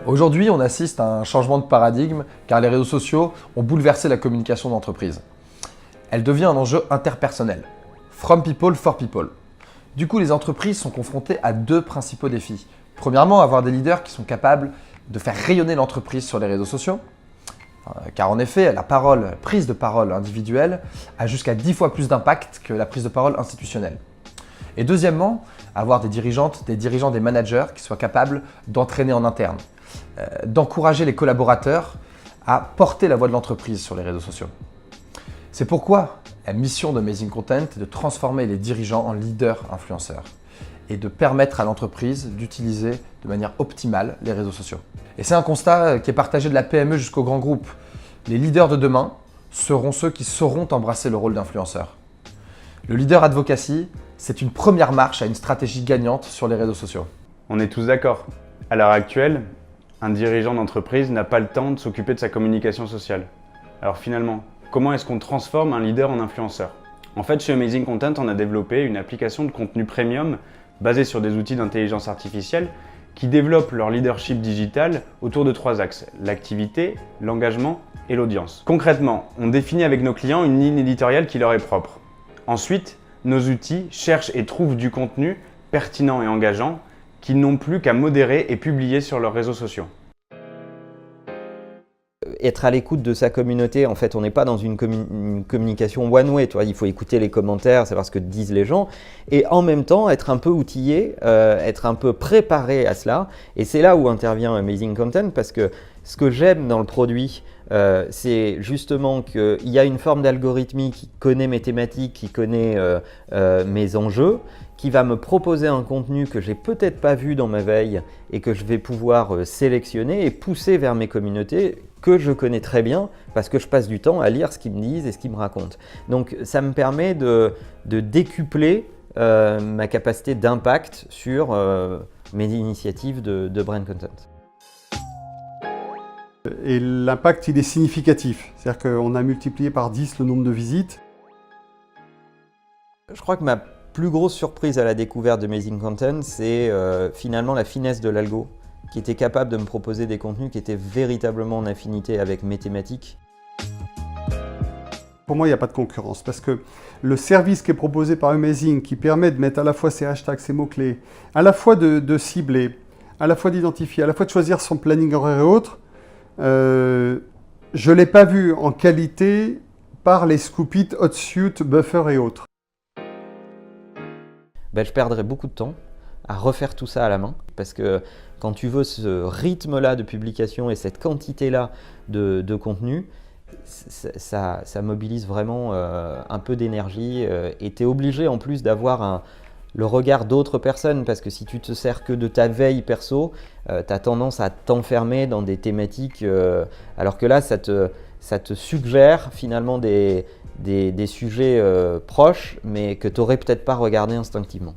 Aujourd'hui, on assiste à un changement de paradigme car les réseaux sociaux ont bouleversé la communication d'entreprise. Elle devient un enjeu interpersonnel, from people for people. Du coup, les entreprises sont confrontées à deux principaux défis. Premièrement, avoir des leaders qui sont capables de faire rayonner l'entreprise sur les réseaux sociaux. Car en effet, la prise de parole individuelle a jusqu'à 10 fois plus d'impact que la prise de parole institutionnelle. Et deuxièmement, avoir des dirigeants, des managers qui soient capables d'entraîner en interne, d'encourager les collaborateurs à porter la voix de l'entreprise sur les réseaux sociaux. C'est pourquoi la mission de Amazing Content est de transformer les dirigeants en leaders influenceurs et de permettre à l'entreprise d'utiliser de manière optimale les réseaux sociaux. Et c'est un constat qui est partagé de la PME jusqu'au grand groupe. Les leaders de demain seront ceux qui sauront embrasser le rôle d'influenceur. Le leader advocacy, c'est une première marche à une stratégie gagnante sur les réseaux sociaux. On est tous d'accord. À l'heure actuelle, un dirigeant d'entreprise n'a pas le temps de s'occuper de sa communication sociale. Alors finalement, comment est-ce qu'on transforme un leader en influenceur? En fait, chez Amazing Content, on a développé une application de contenu premium basée sur des outils d'intelligence artificielle qui développent leur leadership digital autour de 3 axes: l'activité, l'engagement et l'audience. Concrètement, on définit avec nos clients une ligne éditoriale qui leur est propre. Ensuite, nos outils cherchent et trouvent du contenu pertinent et engageant qu'ils n'ont plus qu'à modérer et publier sur leurs réseaux sociaux. Être à l'écoute de sa communauté, en fait, on n'est pas dans une communication one-way, il faut écouter les commentaires, savoir ce que disent les gens, et en même temps être un peu outillé, être un peu préparé à cela. Et c'est là où intervient Amazing Content, parce que ce que j'aime dans le produit, c'est justement qu'il y a une forme d'algorithmie qui connaît mes thématiques, qui connaît mes enjeux, qui va me proposer un contenu que j'ai peut-être pas vu dans ma veille et que je vais pouvoir sélectionner et pousser vers mes communautés que je connais très bien parce que je passe du temps à lire ce qu'ils me disent et ce qu'ils me racontent. Donc ça me permet de décupler ma capacité d'impact sur mes initiatives de brand content. Et l'impact, il est significatif. C'est-à-dire qu'on a multiplié par 10 le nombre de visites. Je crois que ma plus grosse surprise à la découverte de Amazing Content, c'est finalement la finesse de l'algo, qui était capable de me proposer des contenus qui étaient véritablement en affinité avec mes thématiques. Pour moi, il n'y a pas de concurrence, parce que le service qui est proposé par Amazing, qui permet de mettre à la fois ses hashtags, ses mots-clés, à la fois de cibler, à la fois d'identifier, à la fois de choisir son planning horaire et autres, je ne l'ai pas vu en qualité par les Scoop-It, HotSuite, Buffer et autres. Je perdrais beaucoup de temps à refaire tout ça à la main, parce que quand tu veux ce rythme-là de publication et cette quantité-là de contenu, ça mobilise vraiment un peu d'énergie et tu es obligé en plus d'avoir le regard d'autres personnes, parce que si tu te sers que de ta veille perso, tu as tendance à t'enfermer dans des thématiques, alors que là, ça te suggère finalement des sujets proches, mais que tu n'aurais peut-être pas regardé instinctivement.